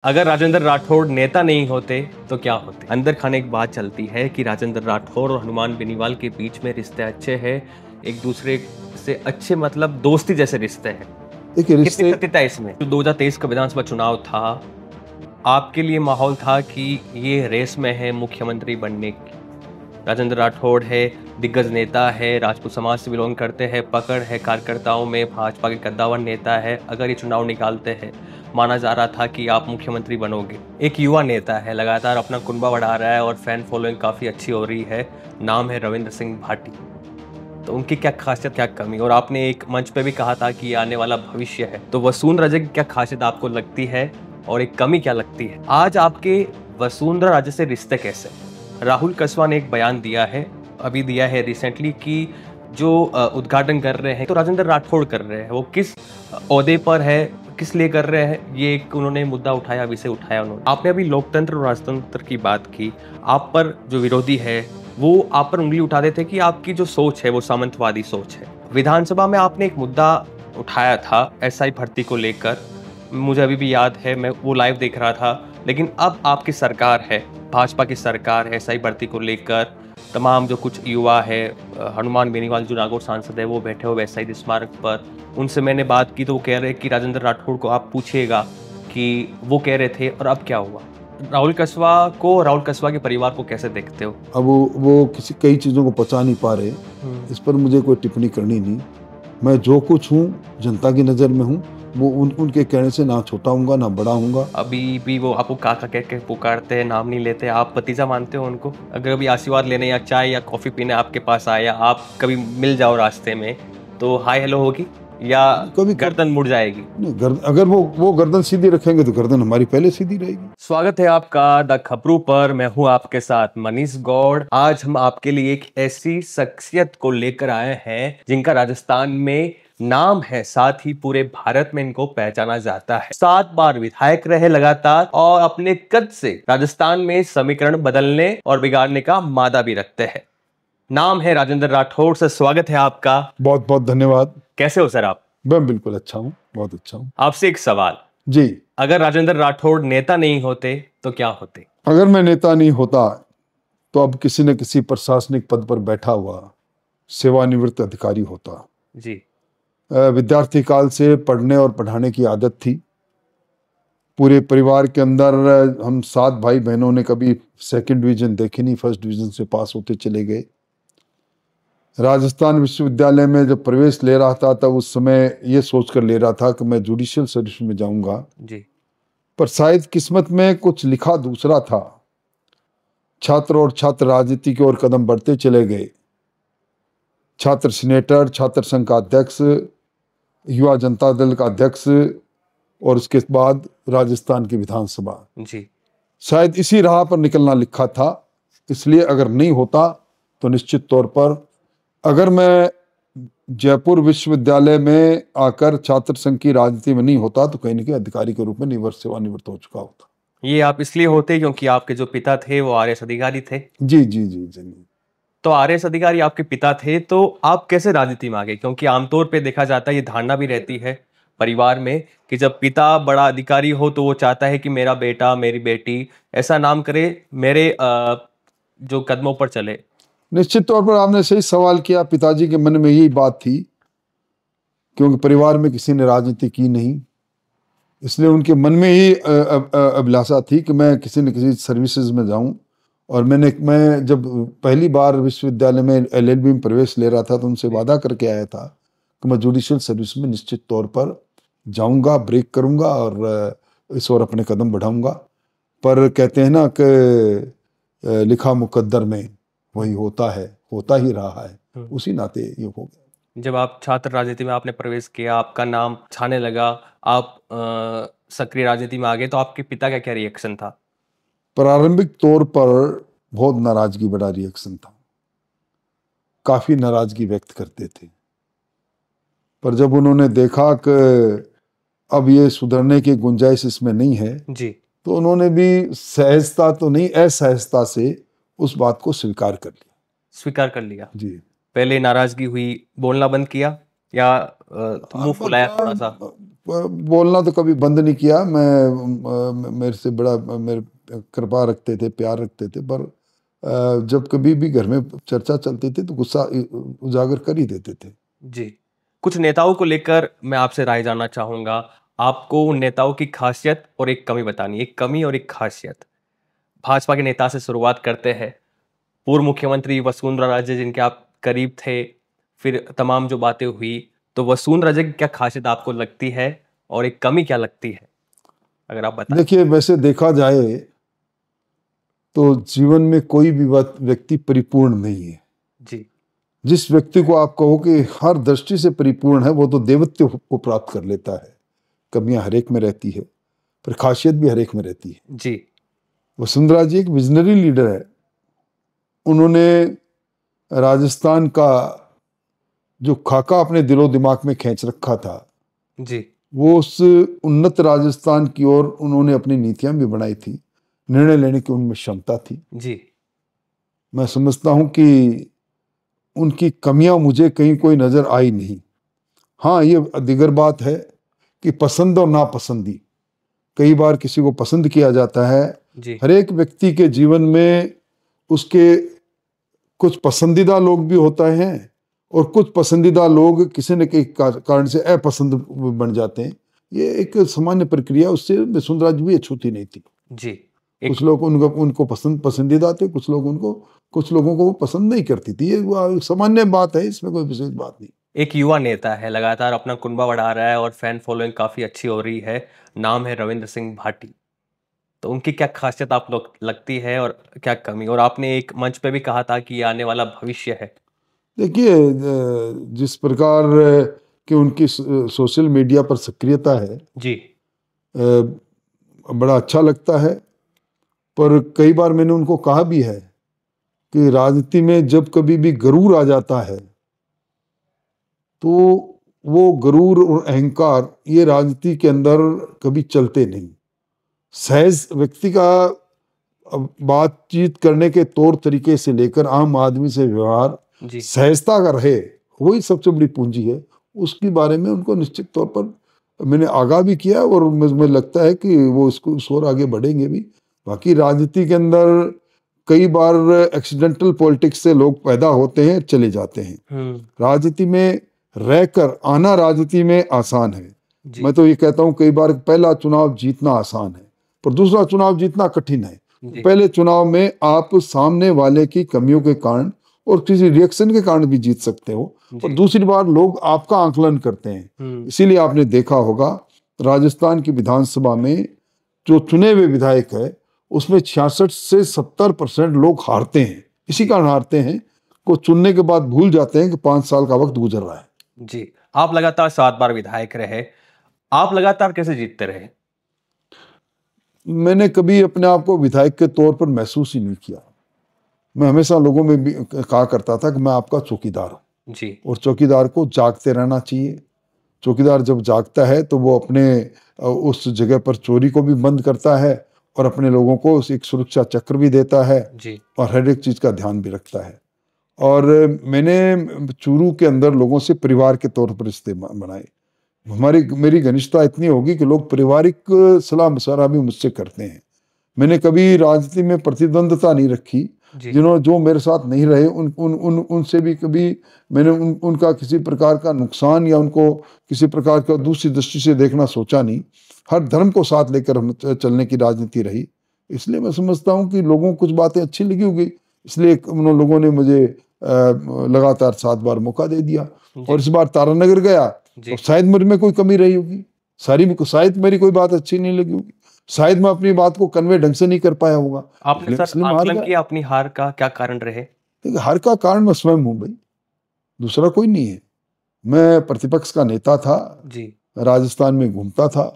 अगर राजेंद्र राठौड़ नेता नहीं होते तो क्या होते। अंदर खाने एक बात चलती है कि राजेंद्र राठौड़ और हनुमान बेनीवाल के बीच में रिश्ते अच्छे हैं, एक दूसरे से अच्छे मतलब दोस्ती जैसे रिश्ते हैं। देखिए कितनी रिश्ते सत्यता है इसमें? 2023 का विधानसभा चुनाव था, आपके लिए माहौल था कि ये रेस में है मुख्यमंत्री बनने की। राजेंद्र राठौड़ है, दिग्गज नेता है, राजपूत समाज से बिलोंग करते हैं, पकड़ है कार्यकर्ताओं में, भाजपा के कद्दावर नेता है। अगर ये चुनाव निकालते हैं, माना जा रहा था कि आप मुख्यमंत्री बनोगे। एक युवा नेता है, लगातार अपना कुनबा बढ़ा रहा है और फैन फॉलोइंग काफ़ी अच्छी हो रही है। नाम है रविंद्र सिंह भाटी। तो उनकी क्या खासियत, क्या कमी? और आपने एक मंच पे भी कहा था कि ये आने वाला भविष्य है। तो वसुंधरा राजे की क्या खासियत आपको लगती है और एक कमी क्या लगती है? आज आपके वसुंधरा राजे से रिश्ते कैसे? राहुल कसवा ने एक बयान दिया है, अभी दिया है रिसेंटली, कि जो उद्घाटन कर रहे हैं तो राजेंद्र राठौड़ कर रहे हैं। वो किस ओहदे पर है, किस लिए कर रहे हैं, ये एक उन्होंने मुद्दा उठाया, विषय उठाया उन्होंने। आपने अभी लोकतंत्र और राजतंत्र की बात की। आप पर जो विरोधी है वो आप पर उंगली उठा देते कि आपकी जो सोच है वो सामंतवादी सोच है। विधानसभा में आपने एक मुद्दा उठाया था एसआई भर्ती को लेकर, मुझे अभी भी याद है, मैं वो लाइव देख रहा था। लेकिन अब आपकी सरकार है, भाजपा की सरकार है, एसआई भर्ती को लेकर तमाम जो कुछ युवा है, हनुमान बेनीवाल जो नागौर सांसद है वो बैठे हुए एसआई स्मारक पर, उनसे मैंने बात की तो वो कह रहे कि राजेंद्र राठौड़ को आप पूछिएगा कि वो कह रहे थे और अब क्या हुआ। राहुल कसवा के परिवार को कैसे देखते हो? अब वो किसी कई चीज़ों को पचा नहीं पा रहे, इस पर मुझे कोई टिप्पणी करनी नहीं। मैं जो कुछ हूँ जनता की नज़र में हूँ, वो उनके कहने से ना छोटा हूँगा ना बड़ा हूँगा। अभी भी वो आपको काका कह के पुकारते हैं, नाम नहीं लेते, आप भतीजा मानते हो उनको? अगर अभी आशीर्वाद लेने या चाय या कॉफ़ी पीने आपके पास आए या आप कभी मिल जाओ रास्ते में, तो हाय हेलो होगी या कभी गर्दन मुड़ जाएगी? नहीं, अगर वो गर्दन सीधी रखेंगे तो गर्दन हमारी पहले सीधी रहेगी। स्वागत है आपका द खबरों पर। मैं हूं आपके साथ मनीष गौड़। आज हम आपके लिए एक ऐसी शख्सियत को लेकर आए हैं जिनका राजस्थान में नाम है, साथ ही पूरे भारत में इनको पहचाना जाता है। 7 बार विधायक रहे लगातार और अपने कद से राजस्थान में समीकरण बदलने और बिगाड़ने का मादा भी रखते हैं। नाम है राजेंद्र राठौड़। से स्वागत है आपका। बहुत बहुत धन्यवाद। कैसे हो सर आप? मैं बिल्कुल अच्छा हूँ, बहुत अच्छा हूँ। आपसे एक सवाल जी, अगर राजेंद्र राठौड़ नेता नहीं होते तो क्या होते? अगर मैं नेता नहीं होता तो अब किसी न किसी प्रशासनिक पद पर बैठा हुआ सेवानिवृत्त अधिकारी होता। जी। विद्यार्थी काल से पढ़ने और पढ़ाने की आदत थी। पूरे परिवार के अंदर हम 7 भाई बहनों ने कभी सेकंड डिवीजन देखी नहीं, फर्स्ट डिवीजन से पास होते चले गए। राजस्थान विश्वविद्यालय में जब प्रवेश ले रहा था तब उस समय ये सोचकर ले रहा था कि मैं जुडिशियल सर्विस में जाऊंगा, जी। पर शायद किस्मत में कुछ लिखा दूसरा था। छात्र और छात्र राजनीति की ओर कदम बढ़ते चले गए। छात्र सीनेटर, छात्र संघ का अध्यक्ष, युवा जनता दल का अध्यक्ष और उसके बाद राजस्थान की विधानसभा। जी। शायद इसी राह पर निकलना लिखा था। इसलिए अगर नहीं होता तो निश्चित तौर पर, अगर मैं जयपुर विश्वविद्यालय में आकर छात्र संघ की राजनीति में नहीं होता तो कहीं न कहीं अधिकारी के रूप में सेवानिवृत्त हो चुका होता। ये आप इसलिए होते क्योंकि आपके जो पिता थे वो आरएस अधिकारी थे? जी जी जी जी। तो आरएस अधिकारी आपके पिता थे, तो आप कैसे राजनीति में आ गए? क्योंकि आमतौर पे देखा जाता है, ये धारणा भी रहती है परिवार में कि जब पिता बड़ा अधिकारी हो तो वो चाहता है कि मेरा बेटा, मेरी बेटी ऐसा नाम करे, मेरे जो कदमों पर चले। निश्चित तौर पर आपने सही सवाल किया। पिताजी के मन में यही बात थी, क्योंकि परिवार में किसी ने राजनीति की नहीं, इसलिए उनके मन में ही अभिलाषा थी कि मैं किसी न किसी सर्विसेज में जाऊं। और मैं जब पहली बार विश्वविद्यालय में एलएलबी में प्रवेश ले रहा था तो उनसे वादा करके आया था कि मैं जुडिशियल सर्विस में निश्चित तौर पर जाऊंगा, ब्रेक करूंगा और इस ओर अपने कदम बढ़ाऊंगा। पर कहते हैं ना कि लिखा मुकद्दर में वही होता है, होता ही रहा है, उसी नाते ये हो गया। जब आप छात्र राजनीति में आपने प्रवेश किया, आपका नाम छाने लगा, आप सक्रिय राजनीति में आ गए, तो आपके पिता का क्या रिएक्शन था? प्रारंभिक तौर पर बहुत नाराजगी बड़ा रिएक्शन था, काफी नाराजगी व्यक्त करते थे। पर जब उन्होंने देखा कि अब ये सुधरने की गुंजाइश इसमें नहीं है जी। तो उन्होंने भी सहजता तो नहीं, असहजता से उस बात को स्वीकार कर लिया। स्वीकार कर लिया? जी। पहले नाराजगी हुई, बोलना बंद किया या मुंह फुलाया थोड़ा सा? बोलना तो कभी बंद नहीं किया। मेरे से बड़ा मेरे कृपा रखते थे, प्यार रखते थे, पर जब कभी भी घर में चर्चा चलती थी तो गुस्सा उजागर कर ही देते थे। जी। कुछ नेताओं को लेकर मैं आपसे राय जानना चाहूँगा। आपको उन नेताओं की खासियत और एक कमी बतानी है, एक कमी और एक खासियत। भाजपा के नेता से शुरुआत करते हैं। पूर्व मुख्यमंत्री वसुंधरा राजे जिनके आप करीब थे, फिर तमाम जो बातें हुई, तो वसुंधरा राजे की क्या खासियत आपको लगती है और एक कमी क्या लगती है? अगर आप बताएँ। देखिए, वैसे देखा जाए तो जीवन में कोई भी व्यक्ति परिपूर्ण नहीं है। जी, जिस व्यक्ति को आप कहो कि हर दृष्टि से परिपूर्ण है, वो तो देवत्व को प्राप्त कर लेता है। कमियां हर एक में रहती है, पर खासियत भी हर एक में रहती है। जी, वसुंधरा जी एक विजनरी लीडर है। उन्होंने राजस्थान का जो खाका अपने दिलो दिमाग में खींच रखा था, जी, वो उस उन्नत राजस्थान की ओर उन्होंने अपनी नीतियां भी बनाई थी। निर्णय लेने की उनमें क्षमता थी। जी, मैं समझता हूं कि उनकी कमियां मुझे कहीं कोई नजर आई नहीं। हाँ, ये दिगर बात है कि पसंद और नापसंदी, कई बार किसी को पसंद किया जाता है। जी, हर एक व्यक्ति के जीवन में उसके कुछ पसंदीदा लोग भी होते हैं और कुछ पसंदीदा लोग किसी न किसी कारण से अपसंद बन जाते हैं। ये एक सामान्य प्रक्रिया, उससे वसुंधरा जी भी अछूती नहीं थी। जी। कुछ एक लोग उनको पसंदीदा थे, कुछ लोगों को वो पसंद नहीं करती थी। ये सामान्य बात है, इसमें कोई विशेष बात नहीं। एक युवा नेता है, लगातार अपना कुनबा बढ़ा रहा है और फैन फॉलोइंग काफ़ी अच्छी हो रही है। नाम है रविंद्र सिंह भाटी। तो उनकी क्या खासियत आप लोग लगती है और क्या कमी? और आपने एक मंच पे भी कहा था कि ये आने वाला भविष्य है। देखिए, जिस प्रकार की उनकी सोशल मीडिया पर सक्रियता है, जी, बड़ा अच्छा लगता है। पर कई बार मैंने उनको कहा भी है कि राजनीति में जब कभी भी गरूर आ जाता है तो वो गरूर और अहंकार ये राजनीति के अंदर कभी चलते नहीं। सहज व्यक्ति का बातचीत करने के तौर तरीके से लेकर आम आदमी से व्यवहार जी, सहजता का रहे, वही सबसे बड़ी पूंजी है। उसके बारे में उनको निश्चित तौर पर मैंने आगाह भी किया और मुझे लगता है कि वो इसको इस ओर आगे बढ़ेंगे भी। बाकी राजनीति के अंदर कई बार एक्सीडेंटल पॉलिटिक्स से लोग पैदा होते हैं, चले जाते हैं। राजनीति में रहकर आना राजनीति में आसान है। जी, मैं तो ये कहता हूँ, कई बार पहला चुनाव जीतना आसान है पर दूसरा चुनाव जीतना कठिन है। जी, पहले चुनाव में आप सामने वाले की कमियों के कारण और किसी रिएक्शन के कारण भी जीत सकते हो, और जी। दूसरी बार लोग आपका आकलन करते हैं। इसीलिए आपने देखा होगा राजस्थान की विधानसभा में जो चुने हुए विधायक है उसमें 66 से 70% लोग हारते हैं। इसी कारण हारते हैं को चुनने के बाद भूल जाते हैं कि 5 साल का वक्त गुजर रहा है। जी, आप लगातार 7 बार विधायक रहे। आप लगातार कैसे जीतते रहे? मैंने कभी अपने आप को विधायक के तौर पर महसूस ही नहीं किया। मैं हमेशा लोगों में भी कहा करता था कि मैं आपका चौकीदार हूँ, जी, और चौकीदार को जागते रहना चाहिए। चौकीदार जब जागता है तो वो अपने उस जगह पर चोरी को भी बंद करता है और अपने लोगों को एक सुरक्षा चक्र भी देता है जी, और हर एक चीज़ का ध्यान भी रखता है। और मैंने चूरू के अंदर लोगों से परिवार के तौर पर रिश्ते बनाए। मेरी घनिष्ठता इतनी होगी कि लोग पारिवारिक सलाह मशवरा भी मुझसे करते हैं। मैंने कभी राजनीति में प्रतिद्वंदता नहीं रखी। जी, जो मेरे साथ नहीं रहे उनसे भी कभी मैंने उनका किसी प्रकार का नुकसान या उनको किसी प्रकार का दूसरी दृष्टि से देखना सोचा नहीं। हर धर्म को साथ लेकर हम चलने की राजनीति रही। इसलिए मैं समझता हूँ कि लोगों को कुछ बातें अच्छी लगी होगी, इसलिए उन लोगों ने मुझे लगातार 7 बार मौका दे दिया। जी, और इस बार तारानगर गया तो जी। शायद मुझ में कोई कमी रही होगी, शायद मेरी कोई बात अच्छी नहीं लगी होगी, शायद मैं अपनी बात को कन्वे ढंग से नहीं कर पाया होगा, आपने सर इसलिए मैं हार आकलन गया। किया अपनी हार का क्या कारण रहे? देखिए, हार का कारण मैं स्वयं हूँ भाई, दूसरा कोई नहीं है। मैं प्रतिपक्ष का नेता था, जी, राजस्थान में घूमता था।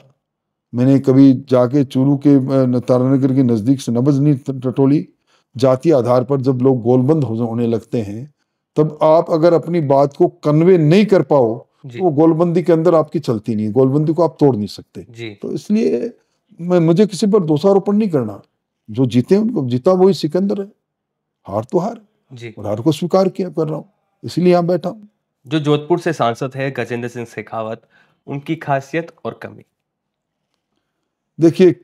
मैंने कभी जाके चूरू के तारानगर के नज़दीक से नब्ज नहीं टटोली। जातीय आधार पर जब लोग गोलबंद होने लगते हैं, तब आप अगर अपनी बात को कन्वे नहीं कर पाओ जी, तो वो गोलबंदी के अंदर आपकी चलती नहीं है, गोलबंदी को आप तोड़ नहीं सकते। जी, तो इसलिए मुझे किसी पर दोषारोपण नहीं करना। जो जीते उनको जीता वही सिकंदर है, हार तो हार, जी। और हार को स्वीकार किया कर रहा हूँ, इसलिए यहाँ बैठा हूँ। जो जोधपुर से सांसद है गजेंद्र सिंह शेखावत, उनकी खासियत और कमी। देखिए,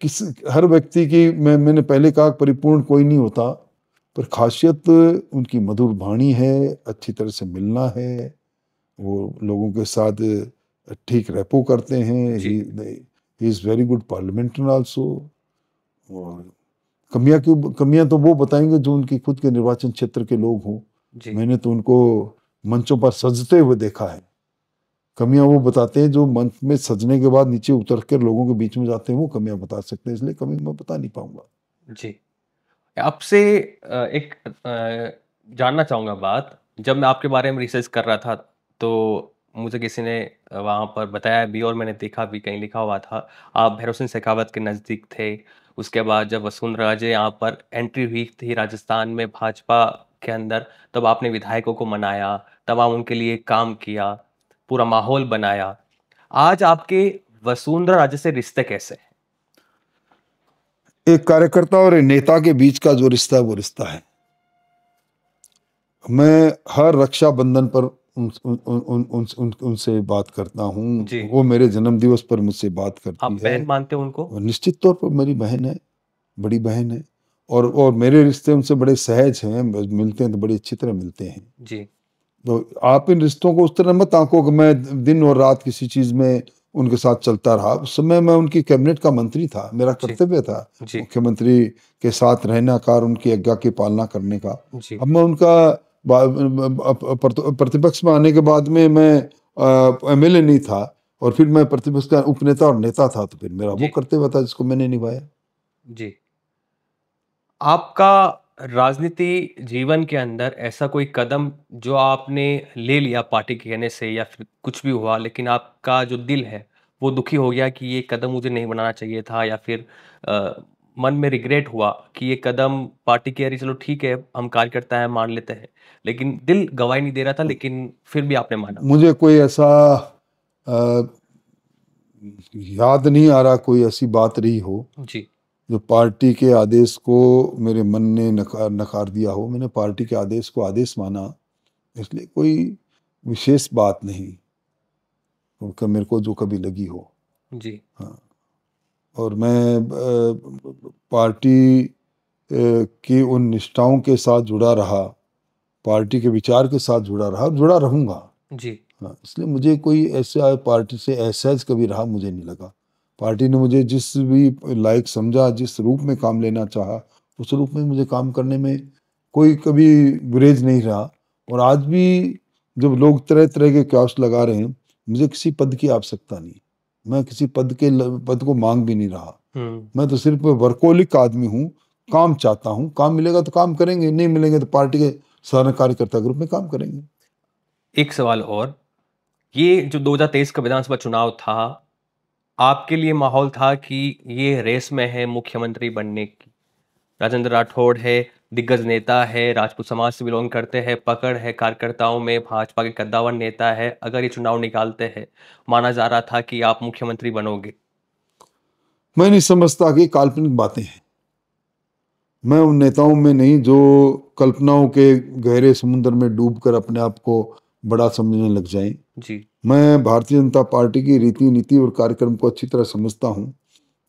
हर व्यक्ति की, मैंने पहले कहा, परिपूर्ण कोई नहीं होता, पर खासियत उनकी मधुर वाणी है, अच्छी तरह से मिलना है, वो लोगों के साथ ठीक रेपो करते हैं। जी। He is very good parliamentarian also. और कमियां तो वो बताएंगे जो उनकी खुद के निर्वाचन क्षेत्र के लोग हों। जी। मैंने तो उनको मंचों पर सजते हुए देखा है। कमियां वो बताते हैं जो मंच में सजने के बाद नीचे उतर कर लोगों के बीच में जाते हैं, वो कमियां बता सकते हैं, इसलिए कमी मैं बता नहीं पाऊंगा। जी। आपसे एक जानना चाहूँगा बात, जब मैं आपके बारे में रिसर्च कर रहा था, तो मुझे किसी ने वहाँ पर बताया भी और मैंने देखा भी, कहीं लिखा हुआ था, आप भैरव सिंह शेखावत के नज़दीक थे। उसके बाद जब वसुंधरा राजे यहाँ पर एंट्री हुई थी राजस्थान में भाजपा के अंदर, तब आपने विधायकों को मनाया, तमाम उनके लिए काम किया, पूरा माहौल बनाया। आज आपके वसुंधरा राजे से रिश्ते कैसे हैं? एक कार्यकर्ता और एक नेता के बीच का जो रिश्ता है वो रिश्ता है। मैं हर रक्षाबंधन पर उनसे बात करता हूँ, जी। वो मेरे जन्म दिवस पर मुझसे बात आप करती है। बहन मानते हो उनको? और निश्चित तौर पर मेरी बहन है, बड़ी बहन है। और मेरे रिश्ते उनसे बड़े सहज हैं, मिलते हैं तो बड़ी अच्छी तरह मिलते हैं। जी। तो आप इन रिश्तों को उस तरह मत आंको कि मैं दिन और रात किसी चीज़ में उनके साथ चलता रहा। उस समय मैं उनकी कैबिनेट का मंत्री था, मेरा जी। कर्तव्य था जी। मुख्यमंत्री के साथ रहना का और उनकी आज्ञा की पालना करने का। जी। अब मैं उनका प्रतिपक्ष में आने के बाद में मैं एमएलए नहीं था, और फिर मैं प्रतिपक्ष का उपनेता और नेता था, तो फिर मेरा वो जी। कर्तव्य था जिसको मैंने निभाया। जी। आपका राजनीति जीवन के अंदर ऐसा कोई कदम जो आपने ले लिया पार्टी के कहने से या फिर कुछ भी हुआ लेकिन आपका जो दिल है वो दुखी हो गया कि ये कदम मुझे नहीं बनाना चाहिए था या फिर मन में रिग्रेट हुआ कि ये कदम पार्टी कह रही चलो ठीक है हम कार्यकर्ता हैं मान लेते हैं लेकिन दिल गवाही नहीं दे रहा था लेकिन फिर भी आपने माना? मुझे कोई ऐसा अ, याद नहीं आ रहा कोई ऐसी बात रही हो जी। जो पार्टी के आदेश को मेरे मन ने नकार दिया हो। मैंने पार्टी के आदेश को आदेश माना, इसलिए कोई विशेष बात नहीं कि मेरे को जो कभी लगी हो। जी। हाँ। और मैं पार्टी की उन निष्ठाओं के साथ जुड़ा रहा, पार्टी के विचार के साथ जुड़ा रहा, जुड़ा रहूंगा। जी। हाँ, इसलिए मुझे कोई ऐसे पार्टी से असहज कभी रहा मुझे नहीं लगा। पार्टी ने मुझे जिस भी लायक समझा, जिस रूप में काम लेना चाहा, उस रूप में मुझे काम करने में कोई कभी गुरेज नहीं रहा। और आज भी जब लोग तरह तरह के क्यास लगा रहे हैं, मुझे किसी पद की आवश्यकता नहीं। मैं किसी पद को मांग भी नहीं रहा। मैं तो सिर्फ वर्कोलिक आदमी हूँ, काम चाहता हूँ। काम मिलेगा तो काम करेंगे, नहीं मिलेंगे तो पार्टी के साधारण कार्यकर्ता ग्रुप में काम करेंगे। एक सवाल और, ये जो 2023 का विधानसभा चुनाव था, आपके लिए माहौल था कि ये रेस में है मुख्यमंत्री बनने की। राजेंद्र राठौड़ है, दिग्गज नेता है, राजपूत समाज से बिलोंग करते हैं, पकड़ है कार्यकर्ताओं में, भाजपा के कद्दावर नेता है। अगर ये चुनाव निकालते हैं, माना जा रहा था कि आप मुख्यमंत्री बनोगे। मैं नहीं समझता कि काल्पनिक बातें हैं। मैं उन नेताओं में नहीं जो कल्पनाओं के गहरे समुद्र में डूबकर अपने आप को बड़ा समझने लग जाएं। जी। मैं भारतीय जनता पार्टी की रीति नीति और कार्यक्रम को अच्छी तरह समझता हूं।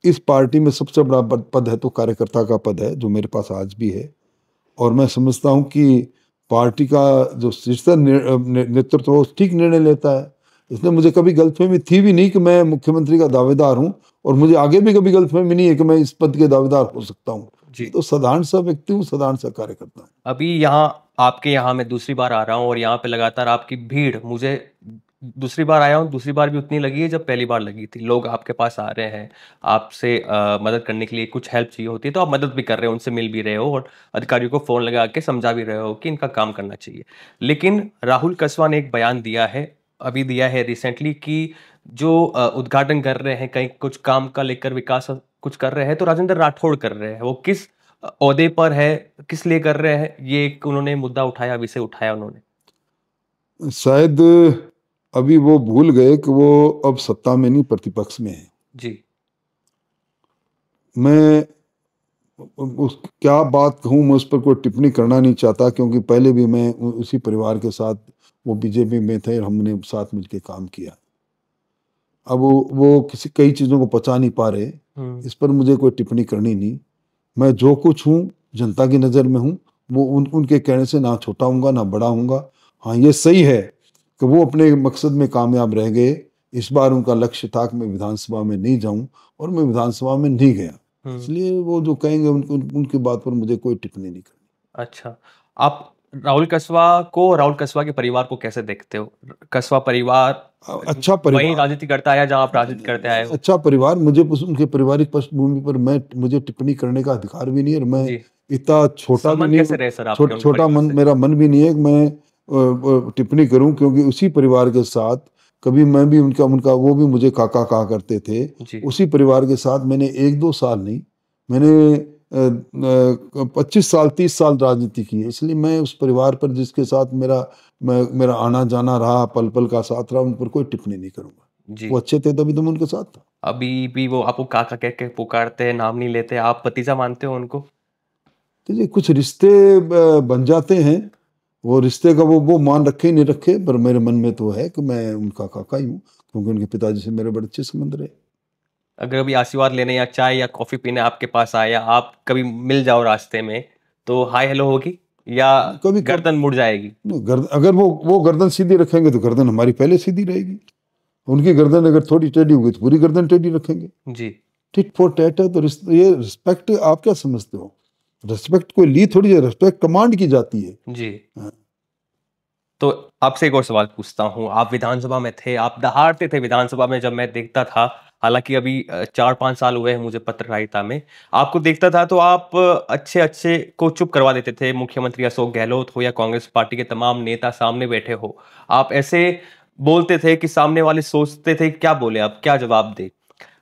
इस पार्टी में सबसे बड़ा पद है तो कार्यकर्ता का पद है, जो मेरे पास आज भी है। और मैं समझता हूं कि पार्टी का जो शीर्ष नेतृत्व है वो ठीक निर्णय लेता है। इसलिए मुझे कभी गलतफहमी थी भी नहीं कि मैं मुख्यमंत्री का दावेदार हूं, और मुझे आगे भी कभी गलतफहमी नहीं है कि मैं इस पद के दावेदार हो सकता हूं। जी। तो साधारण सा व्यक्ति हूँ, साधारण सा कार्यकर्ता हूँ। अभी यहाँ आपके यहाँ मैं दूसरी बार आ रहा हूँ और यहाँ पे लगातार आपकी भीड़ मुझे दूसरी बार आया हूँ, दूसरी बार भी उतनी लगी है जब पहली बार लगी थी। लोग आपके पास आ रहे हैं, आपसे मदद करने के लिए कुछ हेल्प चाहिए होती है तो आप मदद भी कर रहे हो, उनसे मिल भी रहे हो और अधिकारियों को फ़ोन लगा के समझा भी रहे हो कि इनका काम करना चाहिए। लेकिन राहुल कसवा ने एक बयान दिया है, अभी दिया है रिसेंटली कि जो उद्घाटन कर रहे हैं, कहीं कुछ काम का लेकर विकास कुछ कर रहे हैं तो राजेंद्र राठौड़ कर रहे हैं। वो किस ओहदे पर है, किस लिए कर रहे हैं, ये एक उन्होंने मुद्दा उठाया, विषय उठाया उन्होंने। शायद अभी वो भूल गए कि वो अब सत्ता में नहीं, प्रतिपक्ष में है। जी। मैं क्या बात कहूँ, मैं उस पर कोई टिप्पणी करना नहीं चाहता, क्योंकि पहले भी मैं उसी परिवार के साथ, वो बीजेपी में थे और हमने साथ मिलकर काम किया। अब वो किसी कई चीज़ों को पचा नहीं पा रहे, इस पर मुझे कोई टिप्पणी करनी नहीं। मैं जो कुछ हूँ जनता की नज़र में हूँ, वो उनके कहने से ना छोटा हूँगा ना बड़ा हूँगा। हाँ, ये सही है कि वो अपने मकसद में कामयाब रह गए। इस बार उनका लक्ष्य था कि मैं विधानसभा में नहीं जाऊं, और मैं विधानसभा में नहीं गया। इसलिए वो जो कहेंगे उनकी बात पर मुझे कोई टिप्पणी नहीं करनी। अच्छा, आप राहुल कसवा के परिवार को कैसे देखते हो? कसवा परिवार अच्छा वही परिवार, राजनीति करता है जहाँ आप राजनीति करते आए हो? अच्छा परिवार। मुझे उनके पारिवारिक पृष्ठभूमि पर मुझे टिप्पणी करने का अधिकार भी नहीं है, और मैं जी। इतना छोटा भी संबंध नहीं, कैसे रहे सर आपके उनके छोटा परिवार से? मेरा मन भी नहीं है कि मैं टिप्पणी करूं, क्योंकि उसी परिवार के साथ कभी मैं भी उनका उनका वो भी मुझे काका कहा करते थे। जी। उसी परिवार के साथ मैंने 1-2 साल नहीं, मैंने 25 साल 30 साल राजनीति की है। इसलिए मैं उस परिवार पर जिसके साथ मेरा आना जाना रहा, पल पल का साथ रहा, उन पर कोई टिप्पणी नहीं करूंगा। जी। वो अच्छे थे तभी तो मैं उनके साथ था। अभी भी वो आपको काका कह के पुकारते हैं, नाम नहीं लेते, आप भतीजा मानते हो उनको? तो ये कुछ रिश्ते बन जाते हैं, वो रिश्ते का वो मान रखे नहीं रखे, पर मेरे मन में तो है कि मैं उनका काका ही हूँ, क्योंकि उनके पिताजी से मेरे बड़े अच्छे संबंध रहे। अगर अभी आशीर्वाद लेने या चाय या कॉफी पीने आपके पास आए, या आप कभी मिल जाओ रास्ते में, तो हाय हेलो होगी या कभी गर्दन मुड़ जाएगी? अगर वो गर्दन सीधी रखेंगे तो गर्दन हमारी पहले सीधी रहेगी। उनकी गर्दन अगर थोड़ी टेढ़ी होगी तो पूरी गर्दन टेढ़ी रखेंगे। जी। टिट फॉर टैट है, तो ये रिस्पेक्ट आप क्या समझते हो? रिस्पेक्ट कोई ली थोड़ी है, रिस्पेक्ट कमांड की जाती है। जी। हाँ। तो आपसे एक और सवाल पूछता हूँ, आप विधानसभा में थे, आप दहाड़ते थे विधानसभा में जब मैं देखता था, हालांकि अभी 4-5 साल हुए हैं मुझे पत्रकारिता में, आपको देखता था तो आप अच्छे अच्छे को चुप करवा देते थे, मुख्यमंत्री अशोक गहलोत हो या कांग्रेस पार्टी के तमाम नेता सामने बैठे हो, आप ऐसे बोलते थे कि सामने वाले सोचते थे क्या बोले, अब क्या जवाब दे।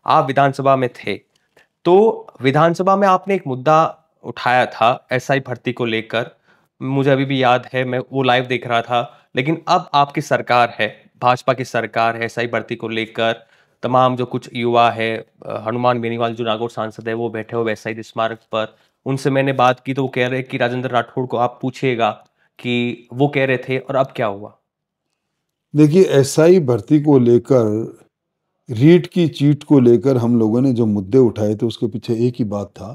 आप विधानसभा में थे, तो विधानसभा में आपने एक मुद्दा उठाया था एसआई भर्ती को लेकर, मुझे अभी भी याद है, मैं वो लाइव देख रहा था। लेकिन अब आपकी सरकार है, भाजपा की सरकार है, एसआई भर्ती को लेकर तमाम जो कुछ युवा है, हनुमान बेनीवाल जो नागौर सांसद है वो बैठे हुए एसआई स्मारक पर, उनसे मैंने बात की तो वो कह रहे कि राजेंद्र राठौड़ को आप पूछिएगा कि वो कह रहे थे, और अब क्या हुआ? देखिए, एसआई भर्ती को लेकर, रीट की चीट को लेकर हम लोगों ने जो मुद्दे उठाए थे, उसके पीछे एक ही बात था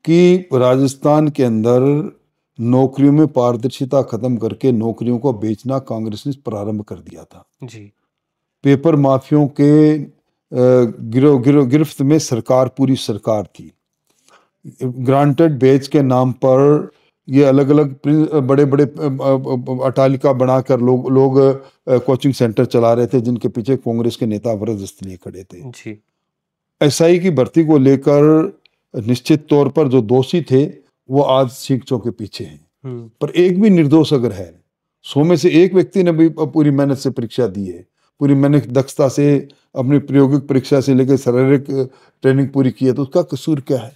कि राजस्थान के अंदर नौकरियों में पारदर्शिता खत्म करके नौकरियों को बेचना कांग्रेस ने प्रारंभ कर दिया था। जी। पेपर माफियों के गिरफ्त में सरकार, पूरी सरकार थी। ग्रांटेड बेच के नाम पर ये अलग अलग बड़े बड़े अट्टालिका बनाकर लोग कोचिंग सेंटर चला रहे थे, जिनके पीछे कांग्रेस के नेता जबरदस्ती लिए खड़े थे। जी। एसआई की भर्ती को लेकर निश्चित तौर पर जो दोषी थे वो आज शिक्षकों के पीछे हैं, पर एक भी निर्दोष अगर है, 100 में से एक व्यक्ति ने भी पूरी मेहनत से परीक्षा दी है, पूरी मेहनत दक्षता से अपनी प्रायोगिक परीक्षा से लेकर शारीरिक ट्रेनिंग पूरी की है, तो उसका कसूर क्या है?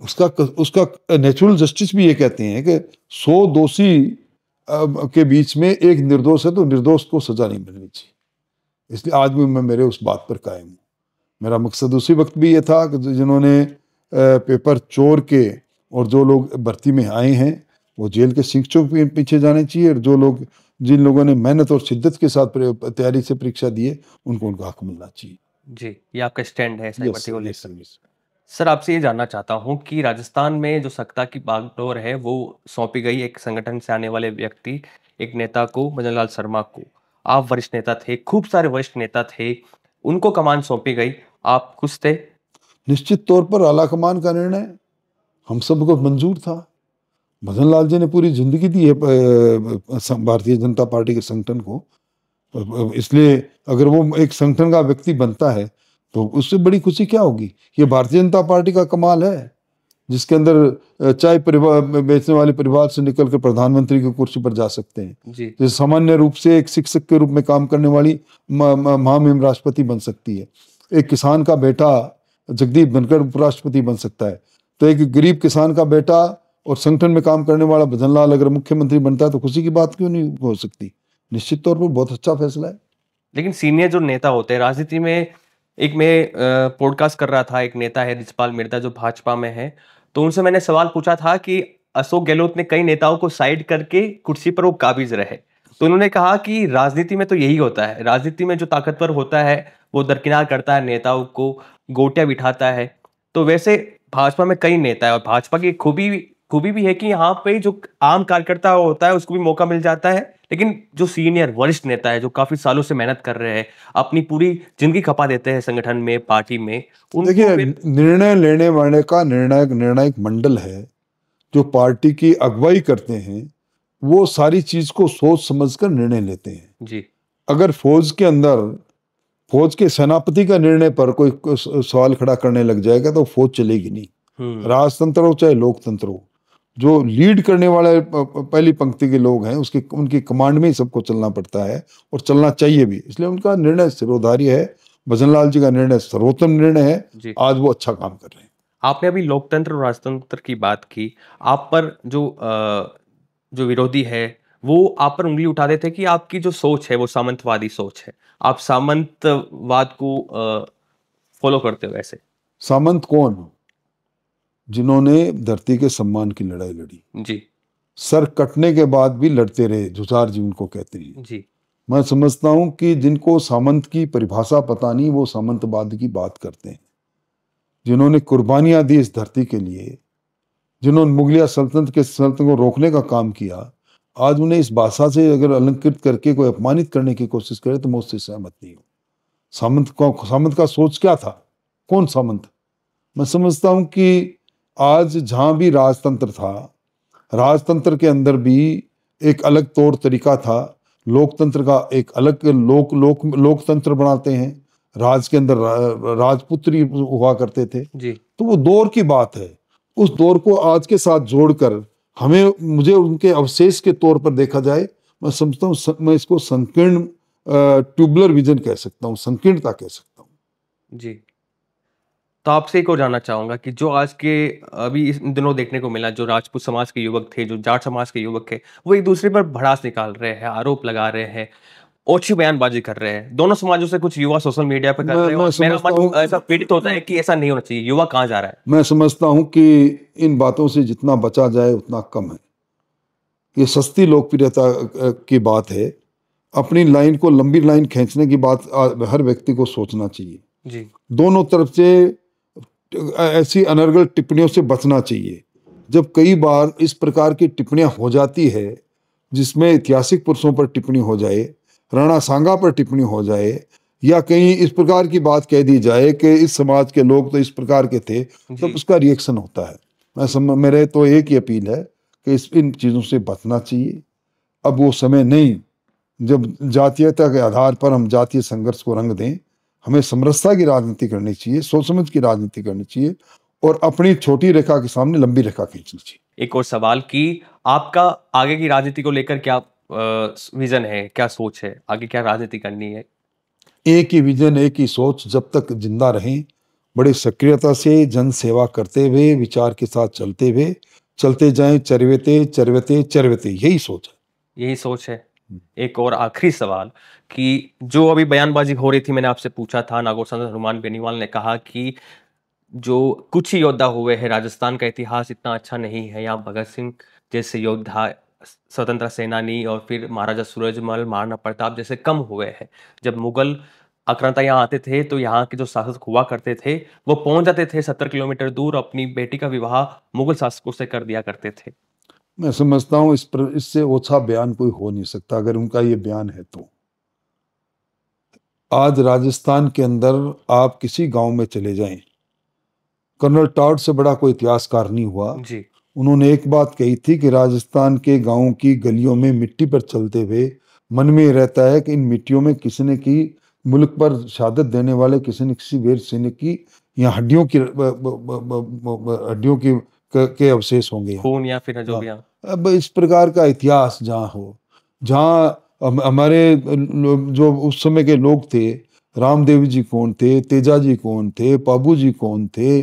उसका नेचुरल जस्टिस भी ये कहते हैं कि 100 दोषी के बीच में एक निर्दोष है, तो निर्दोष को सजा नहीं मिलनी चाहिए। इसलिए आज भी मैं मेरे उस बात पर कायम हूँ। मेरा मकसद उसी वक्त भी ये था कि जिन्होंने पेपर चोर के और जो लोग भर्ती में आए हैं वो जेल के शिक्षकों के पीछे जाने चाहिए, और जो लोग जिन लोगों ने मेहनत और शिद्दत के साथ तैयारी से परीक्षा दी है उनको उनका हक मिलना चाहिए। जी, ये आपका स्टैंड है एसआई भर्ती को यस लेकर। सर, आपसे ये जानना चाहता हूँ कि राजस्थान में जो सत्ता की बागडोर है वो सौंपी गई एक संगठन से आने वाले व्यक्ति, एक नेता को, भजन लाल शर्मा को। आप वरिष्ठ नेता थे, खूब सारे वरिष्ठ नेता थे, उनको कमान सौंपी गई, आप खुश थे? निश्चित तौर पर आलाकमान का निर्णय हम सबको मंजूर था। भजन लाल जी ने पूरी जिंदगी दी है भारतीय जनता पार्टी के संगठन को, इसलिए अगर वो एक संगठन का व्यक्ति बनता है तो उससे बड़ी खुशी क्या होगी? ये भारतीय जनता पार्टी का कमाल है, जिसके अंदर चाय परिवार बेचने वाले परिवार से निकलकर प्रधानमंत्री की कुर्सी पर जा सकते हैं, जैसे सामान्य रूप से एक शिक्षक के रूप में काम करने वाली महामहिम राष्ट्रपति बन सकती है, एक किसान का बेटा जगदीप धनखड़ उपराष्ट्रपति बन सकता है, तो एक गरीब किसान का बेटा और संगठन में काम करने वाला भजन लाल अगर मुख्यमंत्री बनता है तो खुशी की बात क्यों नहीं हो सकती? निश्चित तौर पर बहुत अच्छा फैसला है। लेकिन सीनियर जो नेता होते हैं राजनीति में, एक मैं पॉडकास्ट कर रहा था, एक नेता है रिचपाल मिर्धा जो भाजपा में है, तो उनसे मैंने सवाल पूछा था कि अशोक गहलोत ने कई नेताओं को साइड करके कुर्सी पर वो काबिज रहे। तो उन्होंने कहा कि राजनीति में तो यही होता है, राजनीति में जो ताकतवर होता है वो दरकिनार करता है नेताओं को, गोटियां बिठाता है। तो वैसे भाजपा में कई नेता है और भाजपा की खूबी खूबी भी है कि यहाँ पे जो आम कार्यकर्ता होता है उसको भी मौका मिल जाता है, लेकिन जो सीनियर वरिष्ठ नेता है जो काफी सालों से मेहनत कर रहे हैं, अपनी पूरी जिंदगी खपा देते हैं संगठन में, पार्टी में, उनको देखिए, फिर निर्णय लेने वाले का निर्णायक निर्णायक मंडल है जो पार्टी की अगुवाई करते हैं, वो सारी चीज को सोच समझकर निर्णय लेते हैं। जी अगर फौज के सेनापति का निर्णय पर कोई सवाल खड़ा करने लग जाएगा तो फौज चलेगी नहीं। राजतंत्र हो चाहे लोकतंत्र हो, जो लीड करने वाले पहली पंक्ति के लोग हैं उसके उनकी कमांड में ही सबको चलना पड़ता है और चलना चाहिए भी। इसलिए उनका निर्णय सिरोधार्य है। भजनलाल जी का निर्णय सर्वोत्तम निर्णय है। जी। आज वो अच्छा काम कर रहे हैं। आपने अभी लोकतंत्र और राजतंत्र की बात की, आप पर जो विरोधी है वो आप पर उंगली उठा देते हैं कि आपकी जो सोच है वो सामंतवादी सोच है, आप सामंतवाद को फॉलो करते हो। ऐसे सामंत कौन? जिन्होंने धरती के सम्मान की लड़ाई लड़ी, जी सर कटने के बाद भी लड़ते रहे, जुझार जी उनको कहते हैं। जी मैं समझता हूं कि जिनको सामंत की परिभाषा पता नहीं वो सामंतवाद की बात करते हैं। जिन्होंने कुर्बानियां दी इस धरती के लिए, जिन्होंने मुगलिया सल्तनत को रोकने का काम किया, आज उन्हें इस भाषा से अगर अलंकृत करके कोई अपमानित करने की कोशिश करे तो मैं उससे सहमत नहीं हूँ। सामंत का सोच क्या था? कौन सामंत? मैं समझता हूं कि आज जहां भी राजतंत्र था, राजतंत्र के अंदर भी एक अलग तौर तरीका था। लोकतंत्र का एक अलग लोकतंत्र बनाते हैं। राज के अंदर राजपुत्र ही हुआ करते थे। जी तो वो दौर की बात है। उस दौर को आज के साथ जोड़कर मुझे उनके अवशेष के तौर पर देखा जाए, मैं समझता हूँ मैं इसको संकीर्ण ट्यूबुलर विजन कह सकता हूँ, संकीर्णता कह सकता हूँ। जी। तो आपसे एक और जानना चाहूंगा कि जो आज के अभी इन दिनों देखने को मिला, जो राजपूत समाज के युवक थे, जो जाट समाज के युवक थे, वो एक दूसरे पर भड़ास निकाल रहे हैं, आरोप लगा रहे हैं, ओछी बयानबाजी कर रहे हैं। दोनों समाजों से कुछ युवा सोशल मीडिया पे कर रहे हैं मैं और मेरा समझता मन हूँ ऐसा पीड़ित होता है कि ऐसा नहीं होना चाहिए। युवा कहाँ जा रहा है? मैं समझता हूँ कि इन बातों से जितना बचा जाए उतना कम है। ये सस्ती लोकप्रियता की बात है। अपनी लाइन को लंबी लाइन खींचने की बात हर व्यक्ति को सोचना चाहिए। जी दोनों तरफ से ऐसी अनर्गल टिप्पणियों से बचना चाहिए। जब कई बार इस प्रकार की टिप्पणियां हो जाती है, जिसमें ऐतिहासिक पुरुषों पर टिप्पणी हो जाए, राणा सांगा पर टिप्पणी हो जाए, या कहीं इस प्रकार की बात कह दी जाए कि इस समाज के लोग तो इस प्रकार के थे, तब उसका रिएक्शन होता है। मेरे तो एक ही अपील है कि इन चीज़ों से बचना चाहिए। अब वो समय नहीं जब जातीयता के आधार पर हम जातीय संघर्ष को रंग दें। हमें समरसता की राजनीति करनी चाहिए, सोच समझ की राजनीति करनी चाहिए और अपनी छोटी रेखा के सामने लंबी रेखा खींचनी चाहिए। एक और सवाल कि आपका आगे की राजनीति को लेकर क्या विजन है, क्या सोच है, आगे क्या राजनीति करनी है? एक ही विजन, एक ही सोच, जब तक जिंदा रहें बड़े सक्रियता से जन सेवा करते हुए, विचार के साथ चलते हुए, चलते जाएं, चरवेते चरवेते चरवेते, यही सोच है। यही सोच है। एक और आखिरी सवाल कि जो अभी बयानबाजी हो रही थी, मैंने आपसे पूछा था, नागौर सांसद हनुमान बेनीवाल ने कहा कि जो कुछ ही योद्धा हुए हैं, राजस्थान का इतिहास इतना अच्छा नहीं है, यहाँ भगत सिंह जैसे योद्धा, स्वतंत्रता सेनानी और फिर महाराजा सूरजमल, महाराणा प्रताप जैसे कम हुए हैं। जब मुगल आक्रांता यहाँ आते थे तो यहाँ के जो शासक हुआ करते थे वो पहुंच जाते थे 70 किलोमीटर दूर, अपनी बेटी का विवाह मुगल शासकों से कर दिया करते थे। मैं समझता हूँ इससे ओछा बयान कोई हो नहीं सकता अगर उनका ये बयान है तो। आज राजस्थान के अंदर आप किसी गांव में चले जाएं, कर्नल टॉड से बड़ा कोई इतिहासकार नहीं हुआ। जी उन्होंने एक बात कही थी कि राजस्थान के गांवों की गलियों में मिट्टी पर चलते हुए मन में ये रहता है कि इन मिट्टियों में किसी ने की मुल्क पर शहादत देने वाले किसी न किसी वीर सैनिक की यहाँ हड्डियों की के अवशेष होंगे। खून या फिर जो भी। अब इस प्रकार का इतिहास जहाँ हो, जहाँ हमारे जो उस समय के लोग थे, रामदेव जी कौन थे, तेजा जी कौन थे, पाबू जी कौन थे,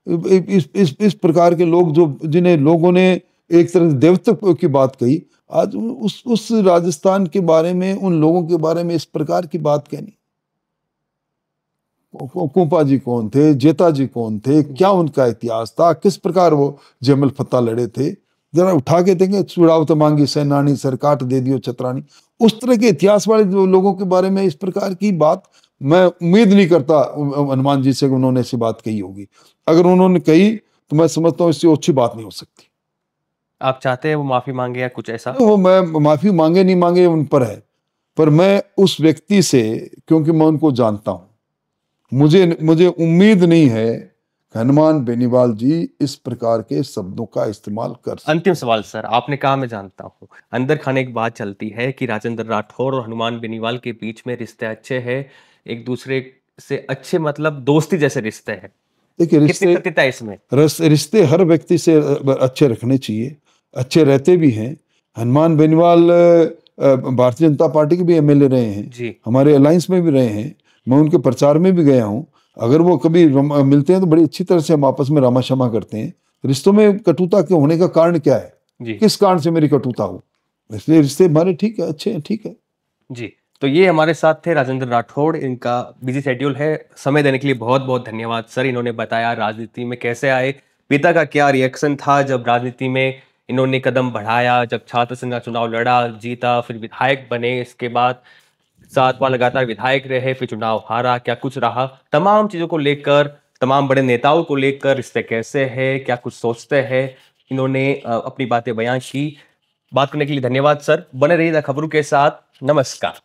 इस प्रकार के लोग जो जिन्हें लोगों ने एक तरह से देवत्व की बात कही, आज उस राजस्थान के बारे में, उन लोगों के बारे में इस प्रकार की बात कहनी, कुंपा जी कौन थे, जेता जी कौन थे, क्या उनका इतिहास था, किस प्रकार वो जमल फत्ता लड़े थे, जरा उठा के देंगे। चुड़ाव तो मांगी सैनानी, सर काट दे दियो छतरानी। उस तरह के इतिहास वाले जो लोगों के बारे में इस प्रकार की बात मैं उम्मीद नहीं करता हनुमान जी से कि उन्होंने ऐसी बात कही होगी। अगर उन्होंने कही तो मैं समझता हूँ इससे अच्छी बात नहीं हो सकती। आप चाहते हैं वो माफी मांगे या कुछ ऐसा? वो मैं माफी मांगे नहीं मांगे उन पर है, पर मैं उस व्यक्ति से, क्योंकि मैं उनको जानता हूं, मुझे मुझे उम्मीद नहीं है कि हनुमान बेनीवाल जी इस प्रकार के शब्दों का इस्तेमाल कर सकते। अंतिम सवाल सर, आपने कहा मैं जानता हूँ, अंदर खाने एक बात चलती है कि राजेंद्र राठौर और हनुमान बेनीवाल के बीच में रिश्ते अच्छे हैं, एक दूसरे से अच्छे मतलब दोस्ती जैसे रिश्ते हैं। देखिए, कितनी सत्यता है इसमें? रिश्ते हर व्यक्ति से अच्छे रखने चाहिए, अच्छे रहते भी हैं। हनुमान बेनीवाल भारतीय जनता पार्टी के भी एमएलए रहे हैं, जी। हमारे अलायंस में भी रहे हैं, मैं उनके प्रचार में भी गया हूं। अगर वो कभी मिलते हैं तो बड़ी अच्छी तरह से हम आपस में रामा क्षमा करते हैं। रिश्तों में कटुता के होने का कारण क्या है, जी। किस कारण से मेरी कटुता हो, इसलिए रिश्ते हमारे ठीक है, अच्छे हैं, ठीक है। जी, तो ये हमारे साथ थे राजेंद्र राठौड़, इनका बिजी शेड्यूल है, समय देने के लिए बहुत-बहुत धन्यवाद सर। इन्होंने बताया राजनीति में कैसे आए, पिता का क्या रिएक्शन था जब राजनीति में इन्होंने कदम बढ़ाया, जब छात्र संघ का चुनाव लड़ा, जीता, फिर विधायक बने, इसके बाद 7 बार लगातार विधायक रहे, फिर चुनाव हारा, क्या कुछ रहा, तमाम चीज़ों को लेकर, तमाम बड़े नेताओं को लेकर रिश्ते कैसे हैं, क्या कुछ सोचते हैं, इन्होंने अपनी बातें बयाँ की। बात करने के लिए धन्यवाद सर। बने रहिएगा खबरों के साथ। नमस्कार।